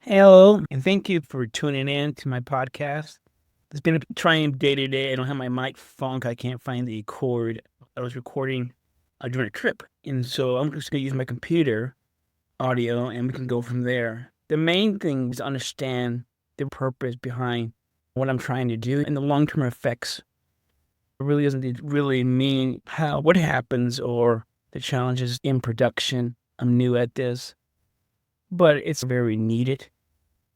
Hello, and thank you for tuning in to my podcast. It's been a trying day today. I don't have my mic funk. I can't find the cord. I was recording during a trip, and so I'm just going to use my computer audio, and we can go from there. The main thing is to understand the purpose behind what I'm trying to do and the long-term effects. It really doesn't really mean what happens or the challenges in production. I'm new at this, but it's very needed.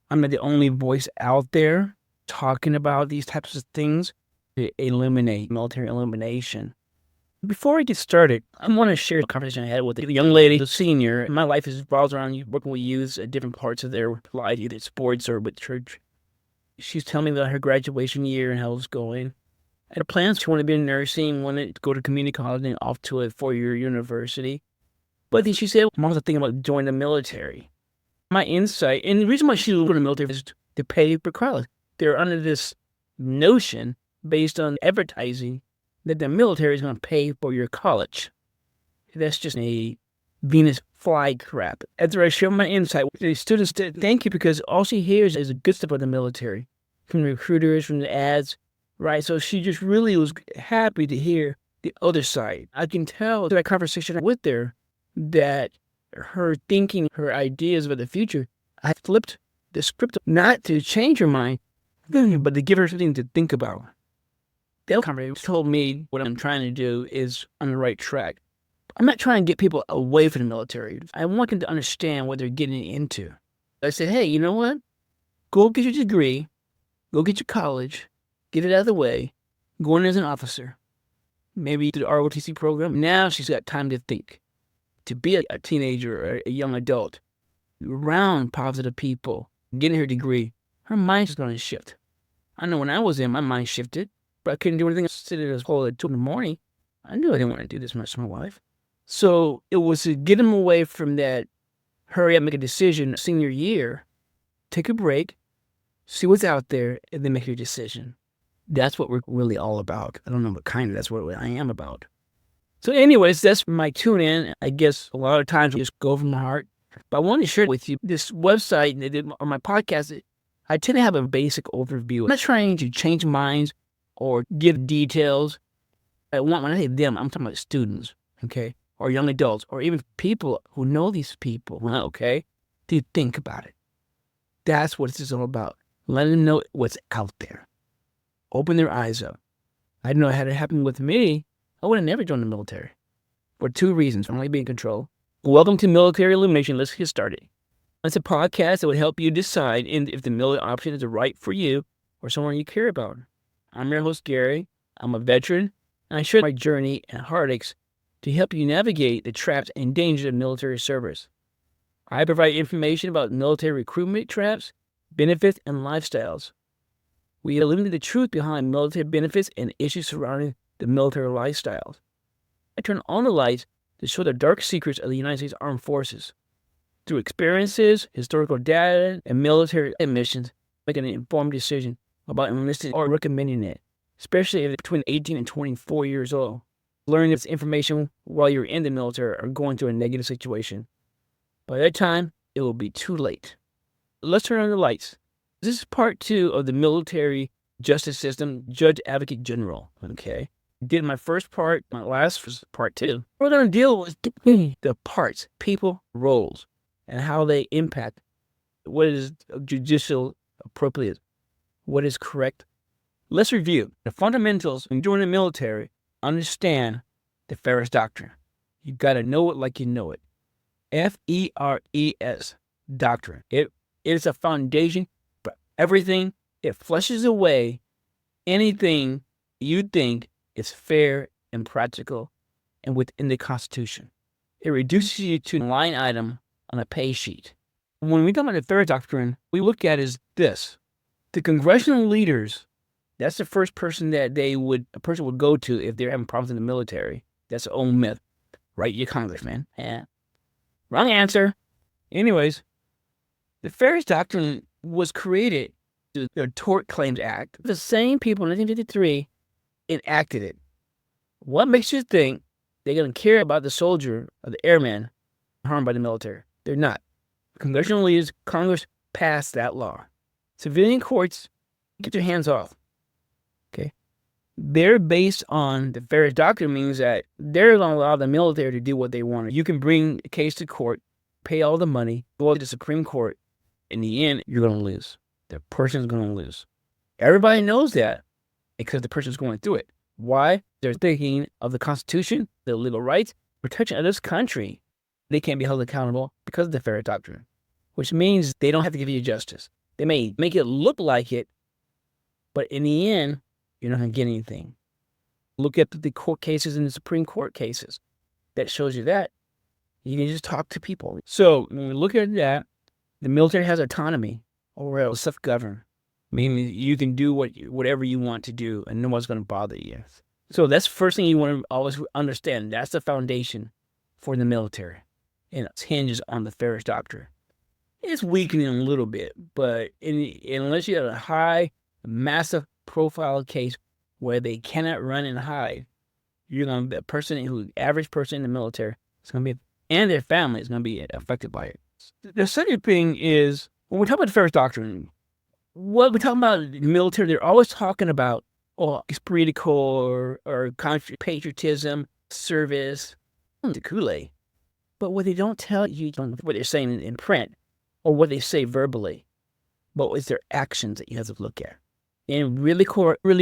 I'm not the only voice out there talking about these types of things to eliminate military elimination. Before I get started, I want to share a conversation I had with a young lady, a senior. My life revolves around working with youth at different parts of their life, either sports or with church. She's telling me about her graduation year and how it's going. And her plans, she wanted to be in nursing, wanted to go to community college and off to a 4-year university. But then she said, Mom's thinking about joining the military. My insight, and the reason why she was going to the military is to pay for college. They're under this notion based on advertising that the military is going to pay for your college. That's just a Venus fly crap. After I share my insight, the students said, thank you, because all she hears is the good stuff about the military, from the recruiters, from the ads, right? So she just really was happy to hear the other side. I can tell through that conversation with her that her thinking, her ideas about the future, I flipped the script not to change her mind, but to give her something to think about. That conversation told me what I'm trying to do is on the right track. I'm not trying to get people away from the military. I want them to understand what they're getting into. I said, hey, you know what? Go get your degree, go get your college, get it out of the way, go in as an officer, maybe do the ROTC program. Now she's got time to think. To be a teenager or a young adult, around positive people, getting her degree, her mind's going to shift. I know when I was in, my mind shifted, but I couldn't do anything. I sit at a whole at 2 in the morning. I knew I didn't want to do this much for my life. So it was to get them away from that, hurry up, make a decision senior year, take a break, see what's out there, and then make your decision. That's what we're really all about. I don't know what kind of, that's what I am about. So anyways, that's my tune in. I guess a lot of times I just go from my heart. But I want to share with you this website or my podcast. I tend to have a basic overview. I'm not trying to change minds or give details. When I say them, I'm talking about students, okay? Or young adults, or even people who know these people, okay? To think about it. That's what this is all about. Let them know what's out there. Open their eyes up. I know had it happened with me, I would have never joined the military. For 2 reasons. I'm only being in control. Welcome to Military Illumination. Let's get started. It's a podcast that would help you decide if the military option is right for you or someone you care about. I'm your host, Gary. I'm a veteran, and I share my journey and heartaches to help you navigate the traps and dangers of military service. I provide information about military recruitment traps, benefits, and lifestyles. We illuminate the truth behind military benefits and issues surrounding the military lifestyles. I turn on the lights to show the dark secrets of the United States Armed Forces. Through experiences, historical data, and military admissions, make an informed decision about enlisting or recommending it, especially if it's between 18 and 24 years old. Learn this information while you're in the military or going through a negative situation. By that time, it will be too late. Let's turn on the lights. This is part 2 of the military justice system, Judge Advocate General, okay? Did my first part, my last was part 2. We're going to deal with the parts, people, roles, and how they impact what is judicial appropriate, what is correct. Let's review the fundamentals when joining the military. Understand the Ferris Doctrine. You got to know it like you know it. FERES Doctrine. It is a foundation for everything. It flushes away anything you think is fair and practical and within the Constitution. It reduces you to a line item on a pay sheet. When we talk about the Ferris Doctrine, we look at is this. The congressional leaders, that's the first person that a person would go to if they're having problems in the military. That's an old myth. Right, you congressman. Yeah. Wrong answer. Anyways, the Ferris Doctrine was created through the Tort Claims Act. The same people in 1953 enacted it. What makes you think they're going to care about the soldier or the airman harmed by the military? They're not. Congressional leaders, Congress passed that law. Civilian courts, get your hands off. Okay? They're based on the fairest doctrine, means that they're going to allow the military to do what they want. You can bring a case to court, pay all the money, go to the Supreme Court. In the end, you're going to lose. The person's going to lose. Everybody knows that because the person's going through it. Why? They're thinking of the Constitution, the legal rights, protection of this country. They can't be held accountable because of the fair doctrine, which means they don't have to give you justice. They may make it look like it, but in the end, you're not going to get anything. Look at the court cases and the Supreme Court cases. That shows you that. You can just talk to people. So when we look at that, the military has autonomy or self-govern, meaning you can do whatever you want to do and no one's going to bother you. So that's the first thing you want to always understand. That's the foundation for the military. And it hinges on the fairest doctrine. It's weakening a little bit, but unless you have a high, massive profile case where they cannot run and hide, you're going to be the average person in the military is going to be, and their family is going to be affected by it. The second thing is, when we talk about the fairest doctrine, what we talk about in the military, they're always talking about, esprit de corps or country patriotism, service, the Kool-Aid. But what they don't tell you, what they're saying in print, or what they say verbally, but it's their actions that you have to look at. And really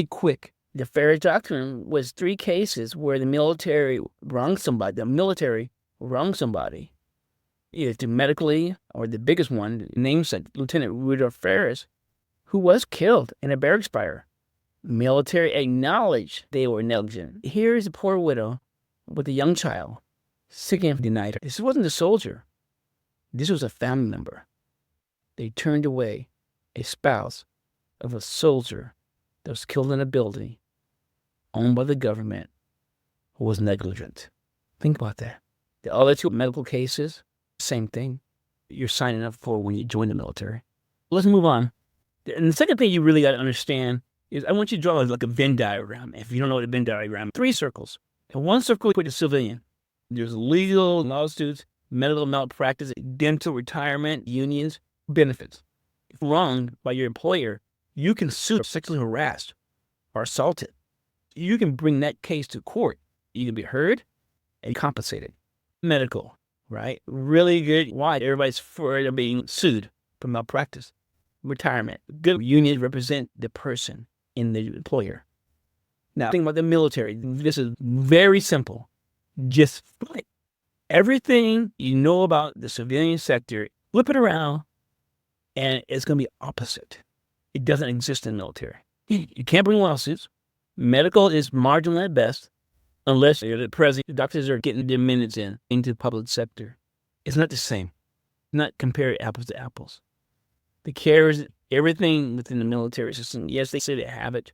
quick, the fairest doctrine was 3 cases where the military wronged somebody. Either medically, or the biggest one, namesake Lieutenant Rudolph Ferris, who was killed in a barracks fire. Military acknowledged they were negligent. Here is a poor widow with a young child, sick and denied her. This wasn't a soldier. This was a family member. They turned away a spouse of a soldier that was killed in a building owned by the government who was negligent. Think about that. The other 2 medical cases, same thing. You're signing up for when you join the military. Let's move on. And the second thing you really got to understand is I want you to draw like a Venn diagram. If you don't know what a Venn diagram, 3 circles. And 1 circle with the civilian. There's legal lawsuits, medical malpractice, dental retirement, unions, benefits. If wronged by your employer, you can sue, sexually harassed, or assaulted. You can bring that case to court. You can be heard and compensated. Medical, right? Really good. Why? Everybody's afraid of being sued for malpractice. Retirement. Good unions represent the person in the employer. Now, think about the military. This is very simple. Just flip everything you know about the civilian sector, flip it around, and it's going to be opposite. It doesn't exist in the military. You can't bring lawsuits. Medical is marginal at best, unless you're the president. The doctors are getting their minutes into the public sector. It's not the same. Not compare apples to apples. The care is everything within the military system. Yes, they say they have it,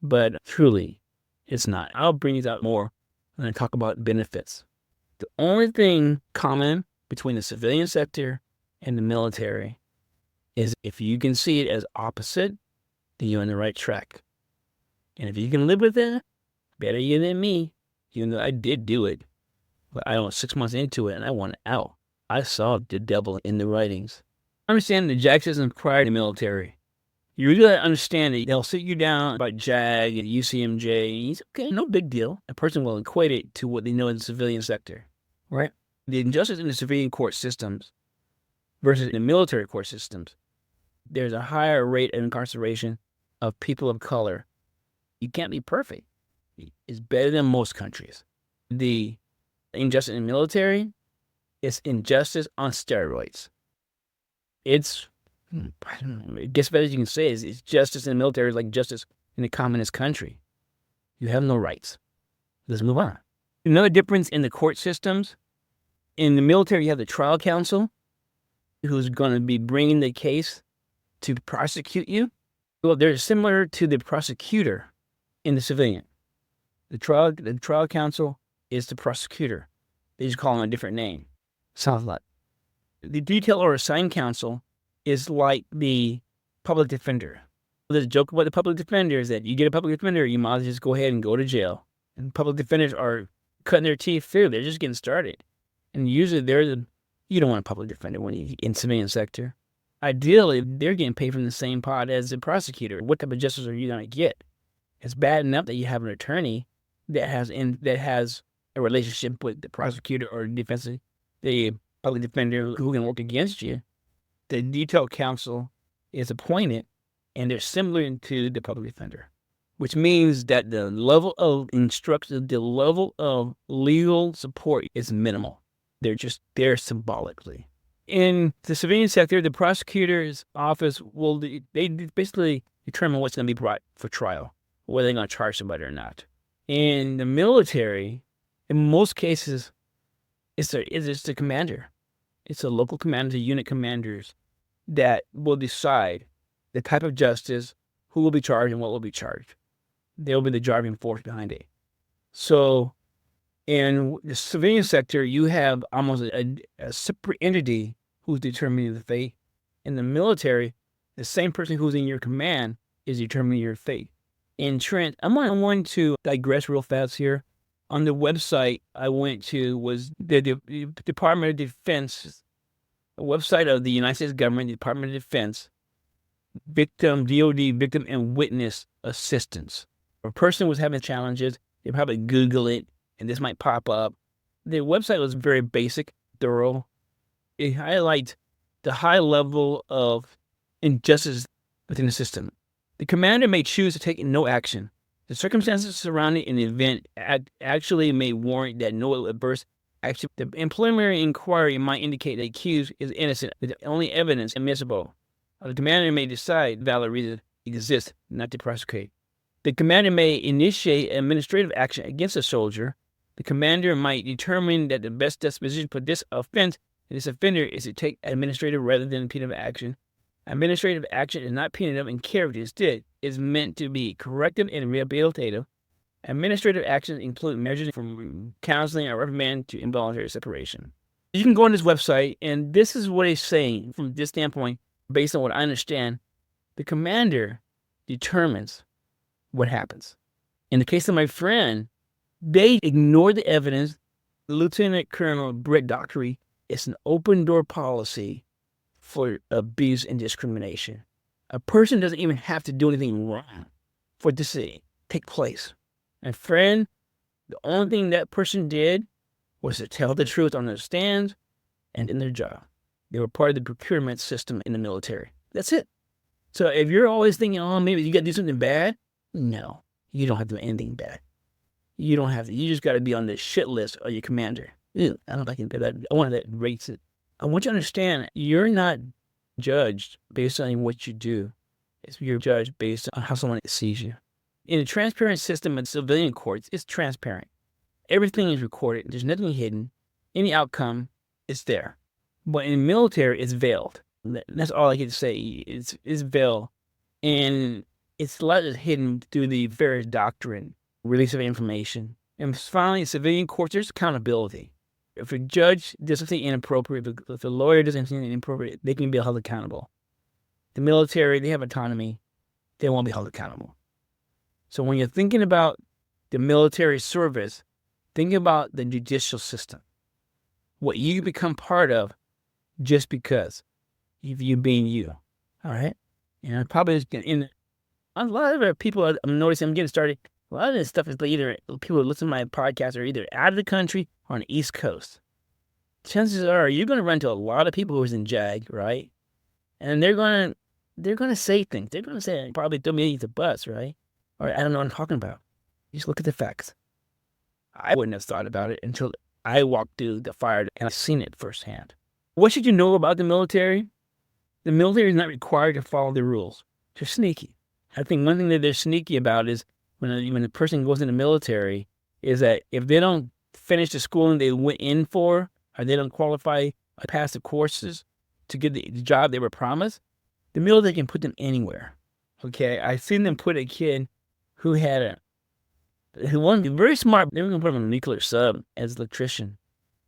but truly, it's not. I'll bring these out more when I talk about benefits. The only thing common between the civilian sector and the military is if you can see it as opposite, then you're on the right track. And if you can live with that, better you than me. Even though I did do it, but I was 6 months into it and I wanted out. I saw the devil in the writings. Understand the JAG system prior to the military. You really gotta understand that they'll sit you down about JAG and UCMJ, and he's okay, no big deal. A person will equate it to what they know in the civilian sector, right? The injustice in the civilian court systems versus the military court systems, there's a higher rate of incarceration of people of color. You can't be perfect. It's better than most countries. The injustice in the military is injustice on steroids. It's, I don't know, I guess better you can say is it's justice in the military is like justice in a communist country. You have no rights. Let's move on. Another difference in the court systems, in the military you have the trial counsel who's going to be bringing the case to prosecute you. Well, they're similar to the prosecutor in the civilian. The trial counsel is the prosecutor. They just call him a different name. Sounds like. The detail or assigned counsel is like the public defender. There's a joke about the public defender is that you get a public defender, you might as well just go ahead and go to jail. And public defenders are cutting their teeth too. They're just getting started. And usually you don't want a public defender when you're in civilian sector. ideally, they're getting paid from the same pot as the prosecutor. What type of justice are you going to get? It's bad enough that you have an attorney that has a relationship with the prosecutor or the public defender who can work against you. The detailed counsel is appointed, and they're similar to the public defender, which means that the level of instruction, the level of legal support is minimal. They're just there symbolically. In the civilian sector, the prosecutor's office they basically determine what's going to be brought for trial, whether they're going to charge somebody or not. In the military, in most cases, it's the commander. It's a local commander, the unit commanders that will decide the type of justice, who will be charged, and what will be charged. They'll be the driving force behind it. So in the civilian sector, you have almost a separate entity who's determining the fate. In the military, the same person who's in your command is determining your fate. In Trent, I'm going to digress real fast here. On the website I went to was the Department of Defense, a website of the United States government, Department of Defense, DOD victim and witness assistance. If a person was having challenges, they probably Google it, and this might pop up. The website was very basic, thorough. It highlights the high level of injustice within the system. The commander may choose to take no action. The circumstances surrounding an event actually may warrant that no adverse action. The preliminary inquiry might indicate the accused is innocent, but the only evidence admissible. The commander may decide valid reason exists not to prosecute. The commander may initiate administrative action against a soldier. The commander might determine that the best disposition for this offense and this offender is to take administrative rather than punitive action. Administrative action is not punitive in character. Instead, is meant to be corrective and rehabilitative. Administrative actions include measures from counseling or reprimand to involuntary separation. You can go on this website, and this is what it's saying from this standpoint, based on what I understand. The commander determines what happens. In the case of my friend, they ignored the evidence. Lieutenant Colonel Brett Dockery, it's an open door policy for abuse and discrimination. A person doesn't even have to do anything wrong for this to take place. My friend, the only thing that person did was to tell the truth on their stands and in their job. They were part of the procurement system in the military. That's it. So if you're always thinking, oh, maybe you got to do something bad, no, you don't have to do anything bad. You don't have to. You just got to be on the shit list of your commander. Ew, I don't like that. I want that rates it. I want you to understand, you're not judged based on what you do. You're judged based on how someone sees you. In a transparent system in civilian courts, it's transparent. Everything is recorded. There's nothing hidden. Any outcome is there. But in military, it's veiled. That's all I can say. It's veiled. And it's a lot is hidden through the various doctrine, release of information. And finally, in civilian courts, there's accountability. If a judge does something inappropriate, if a lawyer does something inappropriate, they can be held accountable. The military, they have autonomy. They won't be held accountable. So when you're thinking about the military service, think about the judicial system. What you become part of just because of you being you. All right? And probably in a lot of our people, I'm noticing I'm getting started. A lot of this stuff is either people who listen to my podcast are either out of the country or on the East Coast. Chances are you're going to run into a lot of people who's in JAG, right? And they're going to say things. They're going to say, probably throw me the bus, right? Or I don't know what I'm talking about. Just look at the facts. I wouldn't have thought about it until I walked through the fire and I've seen it firsthand. What should you know about the military? The military is not required to follow the rules. They're sneaky. I think one thing that they're sneaky about is when a person goes in the military is that if they don't finish the schooling they went in for, or they don't qualify or pass the courses to get the job they were promised, the military can put them anywhere. Okay, I've seen them put a kid who one very smart. They were going to put him on a nuclear sub as an electrician.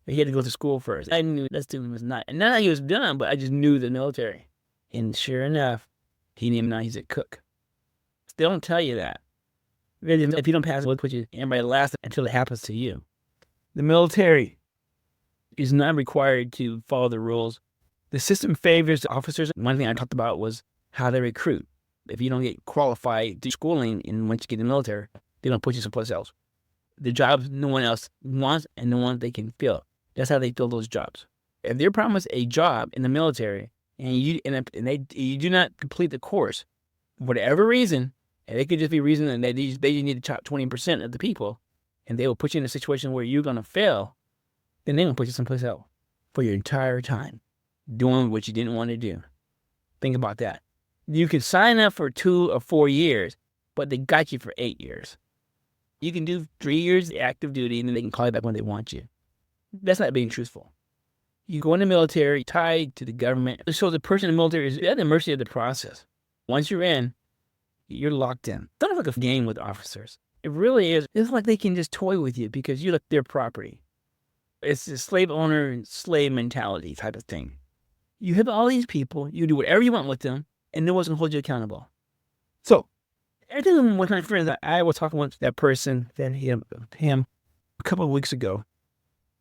He had to go to school first. I knew that student was not, and not that he was done, but I just knew the military. And sure enough, he didn't even know he's a cook. They don't tell you that. If you don't pass, they'll put you everybody last until it happens to you. The military is not required to follow the rules. The system favors the officers. One thing I talked about was how they recruit. If you don't get qualified to schooling and once you get in the military, they don't put you someplace else. The jobs no one else wants and no one they can fill. That's how they fill those jobs. If they're promised a job in the military and you do not complete the course, for whatever reason, and it could just be reason that they just need the top 20% of the people, and they will put you in a situation where you're going to fail, then they're going to put you someplace else for your entire time, doing what you didn't want to do. Think about that. You can sign up for 2 or 4 years, but they got you for 8 years. You can do 3 years active duty, and then they can call you back when they want you. That's not being truthful. You go in the military, tied to the government. So the person in the military is at the mercy of the process. Once you're in, you're locked in. It's not like a game with officers. It really is. It's like they can just toy with you because you're like their property. It's a slave owner and slave mentality type of thing. You have all these people, you do whatever you want with them, and no one's going to hold you accountable. So, everything with my friends, I was talking with that person, him a couple of weeks ago.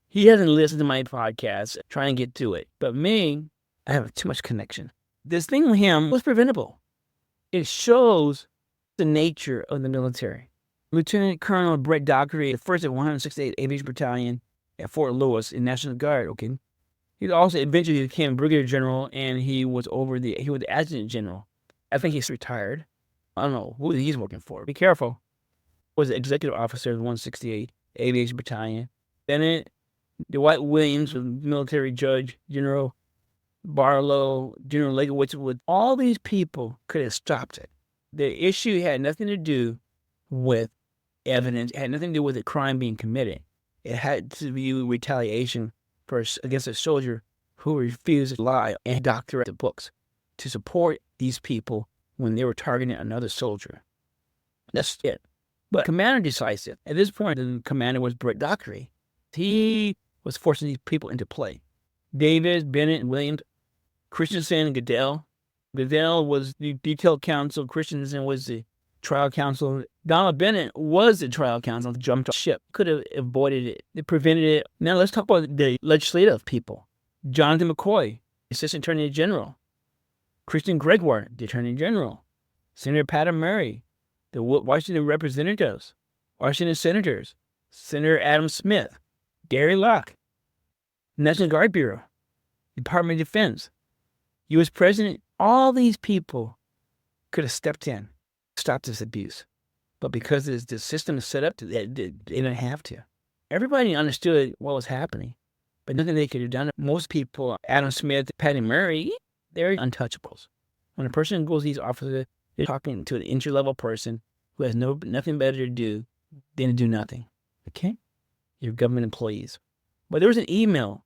He hasn't listened to my podcast, trying to get to it. But me, I have too much connection. This thing with him was preventable. It shows the nature of the military. Lieutenant Colonel Brett Dockery, the first of 168th Aviation Battalion at Fort Lewis in National Guard, okay? He also eventually became Brigadier General, and he was the Adjutant General. I think he's retired. I don't know who he's working for. Be careful. Was the Executive Officer of 168th Aviation Battalion. Then Dwight Williams, was military judge, General Barlow, General Legowitz, with all these people could have stopped it. The issue had nothing to do with evidence. It had nothing to do with a crime being committed. It had to be retaliation against a soldier who refused to lie and doctor the books to support these people when they were targeting another soldier. That's it. But commander decides it. At this point, the commander was Brett Dockery. He was forcing these people into play. Davis, Bennett, and Williams, Christensen, and Goodell. Goodell was the detail counsel. Christensen was the trial counsel. Donald Bennett was the trial counsel. Jumped ship. Could have avoided it. They prevented it. Now let's talk about the legislative people. Jonathan McCoy, Assistant Attorney General. Christian Gregoire, the Attorney General. Senator Pat Murray, the Washington Representatives. Washington Senators. Senator Adam Smith. Gary Locke. National Guard Bureau. Department of Defense. U.S. President. All these people could have stepped in, stopped this abuse. But because the system is set up, they didn't have to. Everybody understood what was happening, but nothing they could have done. Most people, Adam Smith, Patty Murray, they're untouchables. When a person goes to these officers, they're talking to an entry-level person who has nothing better to do than to do nothing. Okay? You're government employees. But there was an email.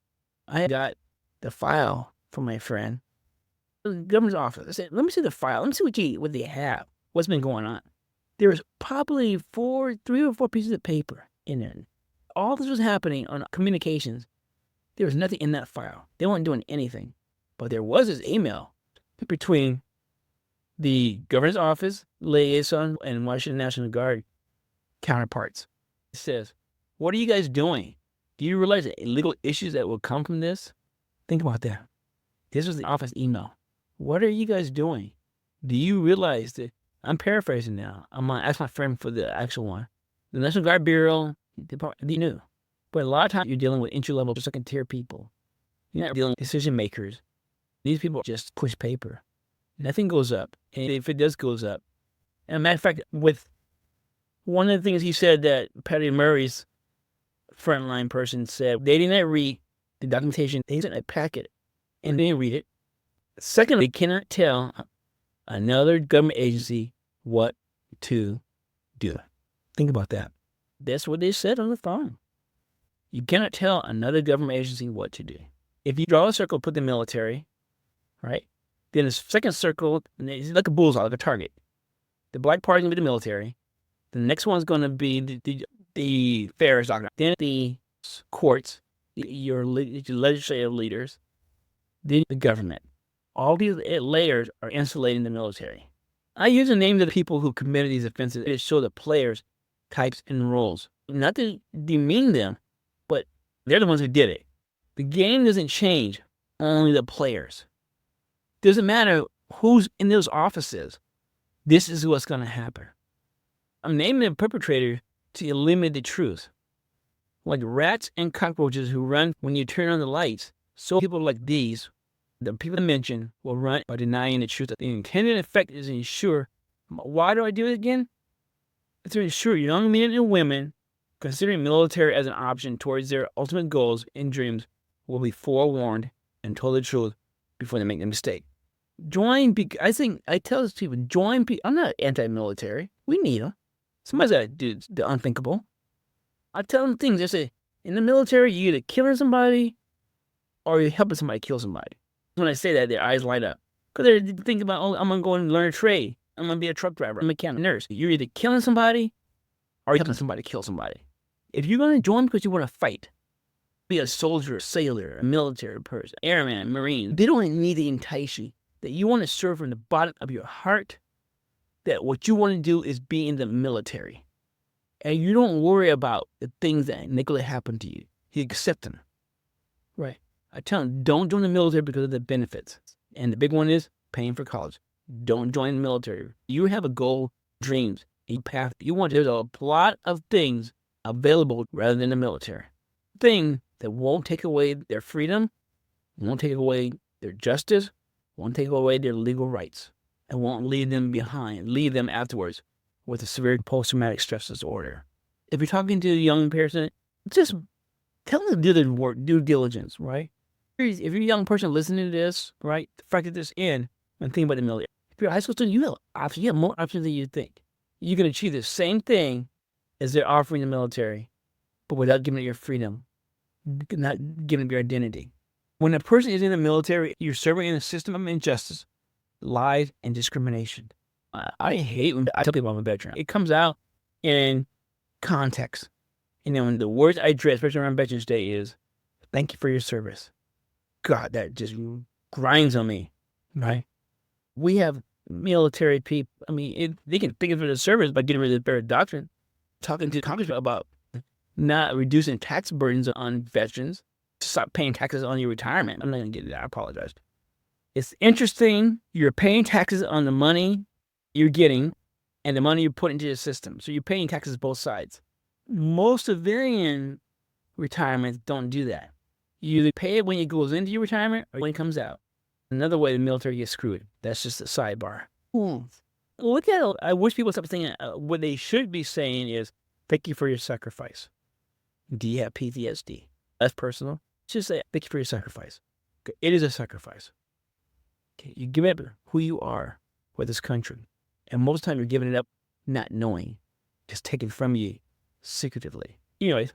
I got the file from my friend, the governor's office. I said, let me see the file. Let me see what they have. What's been going on? There was probably 3 or 4 pieces of paper in it. All this was happening on communications. There was nothing in that file. They weren't doing anything. But there was this email between the governor's office, liaison, and Washington National Guard counterparts. It says, what are you guys doing? Do you realize the illegal issues that will come from this? Think about that. This was the office email. What are you guys doing? Do you realize that? I'm paraphrasing now. I'm going to ask my friend for the actual one. The National Guard Bureau, they knew. But a lot of times you're dealing with entry-level, second-tier people. You're not dealing with decision makers. These people just push paper. Nothing goes up. And if it does goes up. And a matter of fact, with one of the things he said that Patty Murray's frontline person said, they didn't read the documentation. They sent a packet and they didn't read it. Secondly, they cannot tell another government agency what to do. Think about that. That's what they said on the phone. You cannot tell another government agency what to do. If you draw a circle, put the military, right? Then the second circle, it's like a bullseye, like a target. The black part is going to be the military. The next one's going to be the affairs document. Then the courts, your legislative leaders, then the government. All these layers are insulating the military. I use the names of the people who committed these offenses to show the players, types, and roles. Not to demean them, but they're the ones who did it. The game doesn't change only the players. Doesn't matter who's in those offices. This is what's going to happen. I'm naming the perpetrator to eliminate the truth. Like rats and cockroaches who run when you turn on the lights, so people like these, the people I mentioned, will run by denying the truth. The intended effect is to ensure. Why do I do it again? It's to ensure young men and women considering military as an option towards their ultimate goals and dreams will be forewarned and told the truth before they make the mistake. I tell these people, I'm not anti-military. We need them. Somebody's got to do the unthinkable. I tell them things. I say, in the military, you're either killing somebody or you're helping somebody kill somebody. When I say that, their eyes light up. Because they're thinking about, I'm going to go and learn a trade. I'm going to be a truck driver, a mechanic, nurse. You're either killing somebody or you're helping somebody kill somebody. If you're going to join because you want to fight, be a soldier, a sailor, a military person, airman, marine, they don't need to entice you. That you want to serve from the bottom of your heart, that what you want to do is be in the military. And you don't worry about the things that Nicola happened to you. You accept them. Right. I tell them, don't join the military because of the benefits. And the big one is paying for college. Don't join the military. You have a goal, dreams, a path. There's a lot of things available rather than the military. Thing that won't take away their freedom, won't take away their justice, won't take away their legal rights, and won't leave them afterwards with a severe post-traumatic stress disorder. If you're talking to a young person, just tell them to do the work, due diligence, right? If you're a young person listening to this, right, factor this in and think about the military. If you're a high school student, you have more options than you think. You can achieve the same thing as they're offering the military, but without giving it your freedom, not giving it your identity. When a person is in the military, you're serving in a system of injustice, lies, and discrimination. I hate when I tell people I'm a veteran. It comes out in context. And then when the words I dread, especially around Veterans Day, is, thank you for your service. God, that just grinds on me, right? We have military people. I mean, they can think of it as service by getting rid of the Barrett Doctrine, talking to Congress about not reducing tax burdens on veterans, stop paying taxes on your retirement. I'm not going to get into that. I apologize. It's interesting. You're paying taxes on the money you're getting and the money you put into the system. So you're paying taxes both sides. Most civilian retirements don't do that. You either pay it when it goes into your retirement or when it comes out. Another way the military gets screwed. That's just a sidebar. Look at it. I wish people stop saying what they should be saying is, thank you for your sacrifice. Do you have PTSD? That's personal. Just say, thank you for your sacrifice. Okay. It is a sacrifice. Okay. You give up who you are for this country. And most of the time you're giving it up not knowing. Just taken from you secretively. Anyways,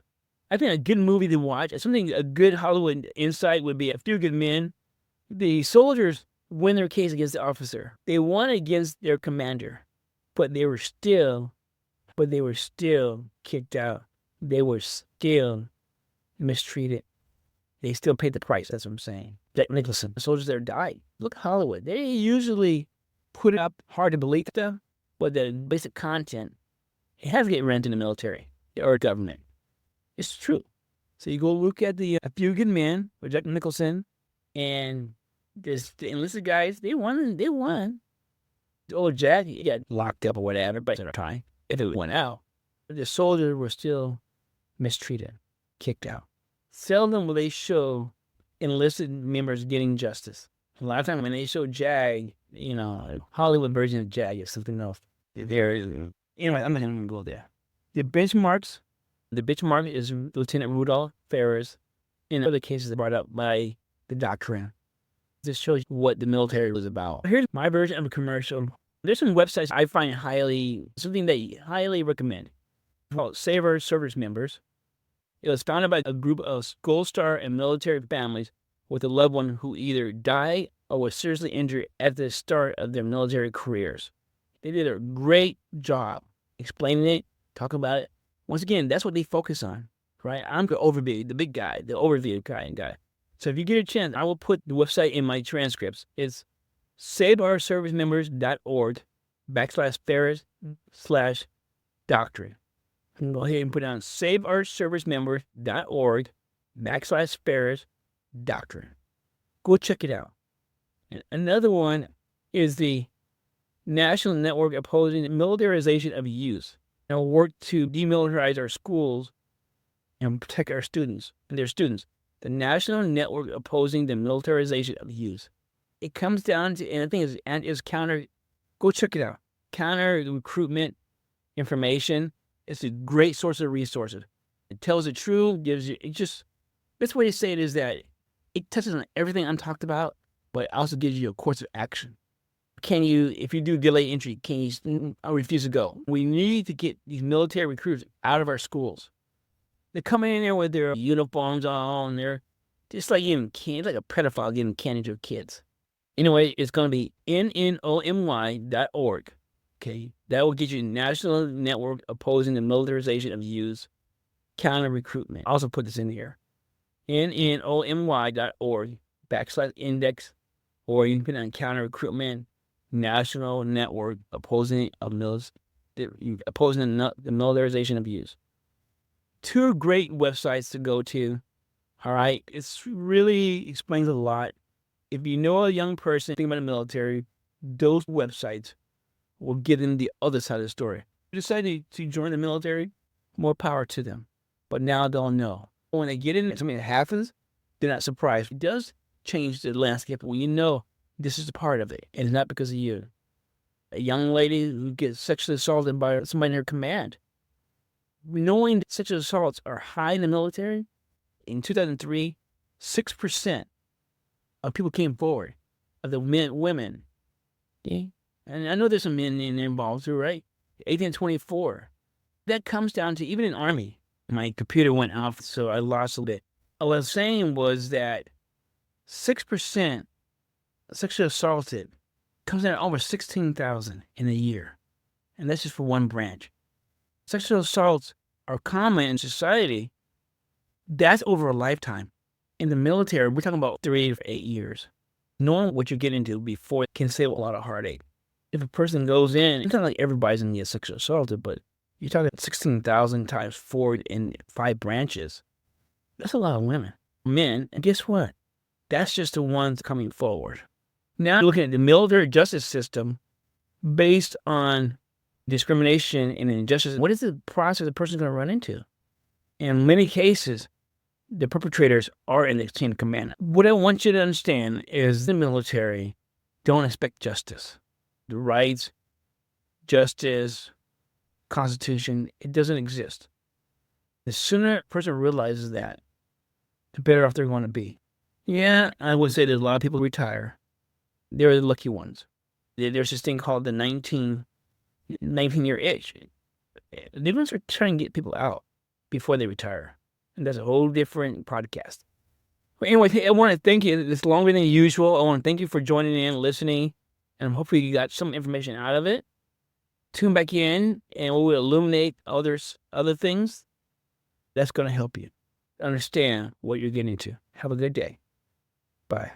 I think a good movie to watch, a good Hollywood insight would be A Few Good Men. The soldiers win their case against the officer. They won against their commander, but they were still kicked out. They were still mistreated. They still paid the price. That's what I'm saying. Jack Nicholson, the soldiers there died. Look at Hollywood. They usually put up hard to believe stuff, but the basic content, it has to get rent in the military or government. It's true. So you go look at the A Few Good Men with Jack Nicholson, and there's the enlisted guys. They won. Old Jack, he got locked up or whatever, but at the time, if it went out, the soldiers were still mistreated, kicked out. Seldom will they show enlisted members getting justice. A lot of times when they show JAG, Hollywood version of JAG is something else. Anyway, I'm not going to go there. The benchmark is Lieutenant Rudolph Ferris in other cases brought up by the doctrine. This shows you what the military was about. Here's my version of a commercial. There's some websites I find something they highly recommend. It's called Save Our Service Members. It was founded by a group of Gold Star and military families with a loved one who either died or was seriously injured at the start of their military careers. They did a great job explaining it, talking about it. Once again, that's what they focus on, right? I'm the overview, the big guy, the overview kind of guy. So if you get a chance, I will put the website in my transcripts. It's saveourservicemembers.org/Ferris/doctrine. You can go ahead and put down saveourservicemembers.org/Ferris doctrine. Go check it out. And another one is the National Network Opposing the Militarization of Youth. And we'll work to demilitarize our schools and protect our students and their students. The National Network Opposing the Militarization of Youth. It comes down to, and I think is counter. Go check it out. Counter recruitment information. It's a great source of resources. It tells the truth, gives you, best way to say it is that it touches on everything I'm talked about, but it also gives you a course of action. If you do delay entry, can you refuse to go? We need to get these military recruits out of our schools. They're coming in there with their uniforms on. They're just like giving candy, like a pedophile giving candy to kids. Anyway, it's going to be nnomy.org. Okay, that will get you National Network Opposing the Militarization of Youth, Counter Recruitment. I'll also put this in here. nnomy.org/index, or you can put it on Counter Recruitment, National Network Opposing the Militarization of Youth. Two great websites to go to. All right, it's really explains a lot. If you know a young person thinking about the military, those websites will give them the other side of the story. If you decide to join the military, more power to them. But now they'll know. When they get in, something that happens, they're not surprised. It does change the landscape when you know this is a part of it, and it's not because of you. A young lady who gets sexually assaulted by somebody in her command. Knowing that sexual assaults are high in the military, in 2003, 6% of people came forward, of the women. Okay? And I know there's some men involved too, right? 18 to 24. That comes down to, even in Army, my computer went off, so I lost a bit. What I was saying was that 6% sexually assaulted comes in at over 16,000 in a year. And that's just for one branch. Sexual assaults are common in society. That's over a lifetime. In the military, we're talking about 3 to 8 years. Knowing what you get into before can save a lot of heartache. If a person goes in, it's not like everybody's going to get sexually assaulted, but you're talking 16,000 times 4 in 5 branches. That's a lot of women. Men, and guess what? That's just the ones coming forward. Now looking at the military justice system based on discrimination and injustice, what is the process the person's going to run into? In many cases, the perpetrators are in the chain of command. What I want you to understand is the military don't expect justice. The rights, justice, Constitution, it doesn't exist. The sooner a person realizes that, the better off they're going to be. Yeah, I would say there's a lot of people who retire. They're the lucky ones. There's this thing called the 19-year itch. The ones are trying to get people out before they retire. And that's a whole different podcast. But anyway, I want to thank you. It's longer than usual. I want to thank you for joining in, listening, and hopefully you got some information out of it. Tune back in, and we will illuminate other things. That's going to help you understand what you're getting into. Have a good day. Bye.